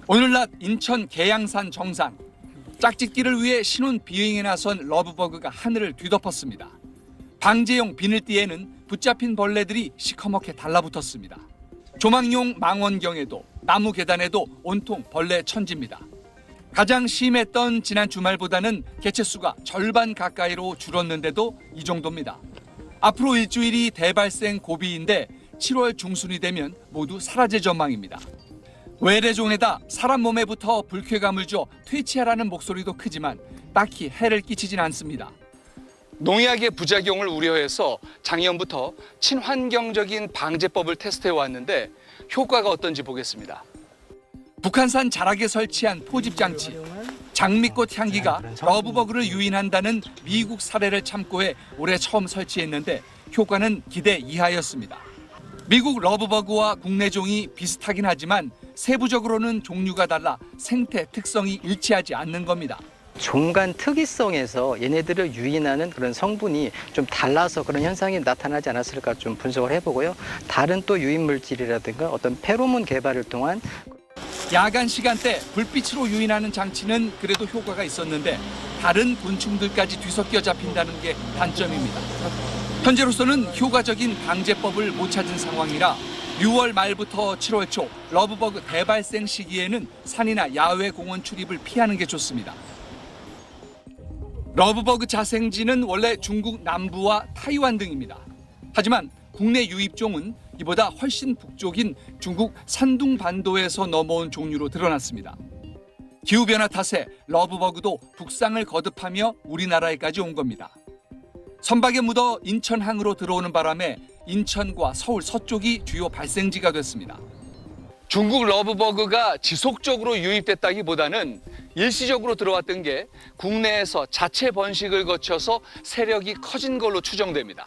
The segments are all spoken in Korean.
오늘 낮 인천 계양산 정상. 짝짓기를 위해 신혼 비행에 나선 러브버그가 하늘을 뒤덮었습니다. 방제용 비늘띠에는 붙잡힌 벌레들이 시커멓게 달라붙었습니다. 조망용 망원경에도 나무 계단에도 온통 벌레 천지입니다. 가장 심했던 지난 주말보다는 개체수가 절반 가까이로 줄었는데도 이 정도입니다. 앞으로 일주일이 대발생 고비인데 7월 중순이 되면 모두 사라질 전망입니다. 외래종에다 사람 몸에 붙어 불쾌감을 줘 퇴치하라는 목소리도 크지만 딱히 해를 끼치진 않습니다. 농약의 부작용을 우려해서 작년부터 친환경적인 방제법을 테스트해 왔는데 효과가 어떤지 보겠습니다. 북한산 자락에 설치한 포집장치. 장미꽃 향기가 러브버그를 유인한다는 미국 사례를 참고해 올해 처음 설치했는데 효과는 기대 이하였습니다. 미국 러브버그와 국내 종이 비슷하긴 하지만 세부적으로는 종류가 달라 생태 특성이 일치하지 않는 겁니다. 종 간 특이성에서 얘네들을 유인하는 그런 성분이 좀 달라서 그런 현상이 나타나지 않았을까 좀 분석을 해보고요. 다른 또 유인 물질이라든가 어떤 페로몬 개발을 통한 야간 시간대 불빛으로 유인하는 장치는 그래도 효과가 있었는데 다른 곤충들까지 뒤섞여 잡힌다는 게 단점입니다. 현재로서는 효과적인 방제법을 못 찾은 상황이라 6월 말부터 7월 초 러브버그 대발생 시기에는 산이나 야외 공원 출입을 피하는 게 좋습니다. 러브버그 자생지는 원래 중국 남부와 타이완 등입니다. 하지만 국내 유입종은 이보다 훨씬 북쪽인 중국 산둥반도에서 넘어온 종류로 드러났습니다. 기후변화 탓에 러브버그도 북상을 거듭하며 우리나라에까지 온 겁니다. 선박에 묻어 인천항으로 들어오는 바람에 인천과 서울 서쪽이 주요 발생지가 됐습니다. 중국 러브버그가 지속적으로 유입됐다기보다는 일시적으로 들어왔던 게 국내에서 자체 번식을 거쳐서 세력이 커진 걸로 추정됩니다.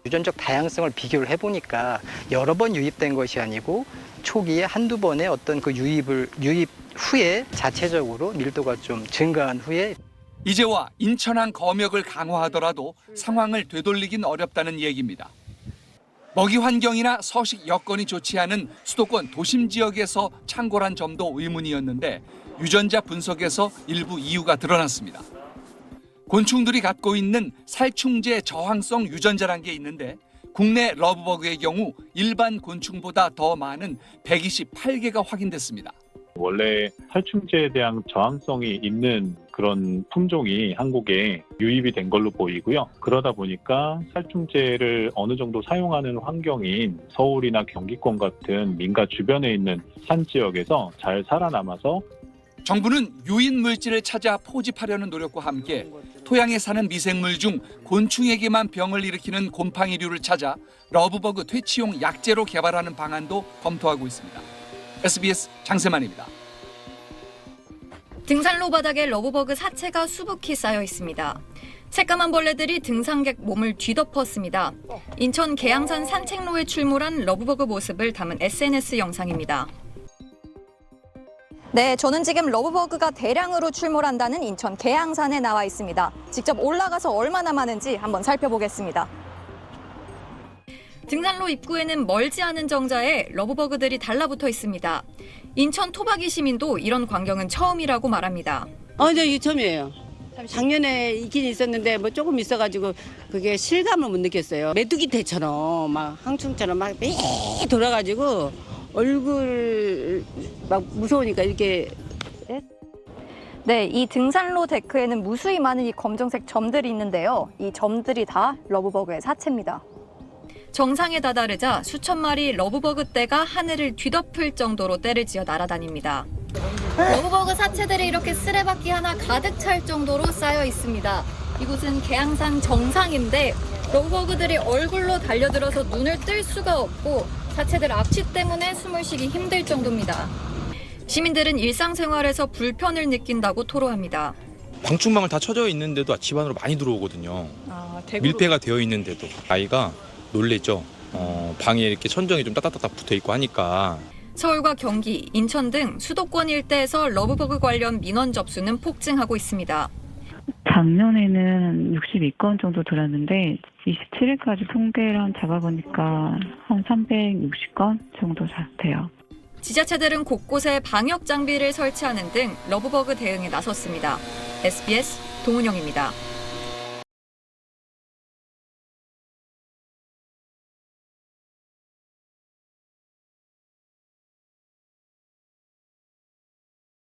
유전적 다양성을 비교를 해보니까 여러 번 유입된 것이 아니고 초기에 한두 번의 어떤 그 유입 후에 자체적으로 밀도가 좀 증가한 후에 이제와 인천항 검역을 강화하더라도 상황을 되돌리긴 어렵다는 얘기입니다. 먹이 환경이나 서식 여건이 좋지 않은 수도권 도심 지역에서 창궐한 점도 의문이었는데 유전자 분석에서 일부 이유가 드러났습니다. 곤충들이 갖고 있는 살충제 저항성 유전자란 게 있는데 국내 러브버그의 경우 일반 곤충보다 더 많은 128개가 확인됐습니다. 원래 살충제에 대한 저항성이 있는 그런 품종이 한국에 유입이 된 걸로 보이고요. 그러다 보니까 살충제를 어느 정도 사용하는 환경인 서울이나 경기권 같은 민가 주변에 있는 산 지역에서 잘 살아남아서 정부는 유인 물질을 찾아 포집하려는 노력과 함께 토양에 사는 미생물 중 곤충에게만 병을 일으키는 곰팡이류를 찾아 러브버그 퇴치용 약제로 개발하는 방안도 검토하고 있습니다. SBS 장세만입니다. 등산로 바닥에 러브버그 사체가 수북히 쌓여 있습니다. 새까만 벌레들이 등산객 몸을 뒤덮었습니다. 인천 계양산 산책로에 출몰한 러브버그 모습을 담은 SNS 영상입니다. 네, 저는 지금 러브버그가 대량으로 출몰한다는 인천 계양산에 나와 있습니다. 직접 올라가서 얼마나 많은지 한번 살펴보겠습니다. 등산로 입구에는 멀지 않은 정자에 러브버그들이 달라붙어 있습니다. 인천 토박이 시민도 이런 광경은 처음이라고 말합니다. 네, 이게 처음이에요. 작년에 있긴 있었는데 뭐 조금 있어가지고 그게 실감을 못 느꼈어요. 메뚜기 떼처럼 막 항충처럼 막 돌아가지고 얼굴 막 무서우니까 이렇게. 네, 이 등산로 데크에는 무수히 많은 이 검정색 점들이 있는데요. 이 점들이 다 러브버그의 사체입니다. 정상에 다다르자 수천 마리 러브버그 떼가 하늘을 뒤덮을 정도로 떼를 지어 날아다닙니다. 러브버그 사체들이 이렇게 쓰레받기 하나 가득 찰 정도로 쌓여 있습니다. 이곳은 계양산 정상인데 러브버그들이 얼굴로 달려들어서 눈을 뜰 수가 없고 사체들 악취 때문에 숨을 쉬기 힘들 정도입니다. 시민들은 일상생활에서 불편을 느낀다고 토로합니다. 방충망을 다 쳐져 있는데도 집안으로 많이 들어오거든요. 밀폐가 되어 있는데도 아이가 놀랬죠. 방에 이렇게 천정이 좀 따닥따닥 붙어 있고 하니까. 서울과 경기, 인천 등 수도권 일대에서 러브버그 관련 민원 접수는 폭증하고 있습니다. 작년에는 62건 정도 들었는데 27일까지 통계를 잡아보니까 한 360건 정도 돼요. 지자체들은 곳곳에 방역 장비를 설치하는 등 러브버그 대응에 나섰습니다. SBS 동은영입니다.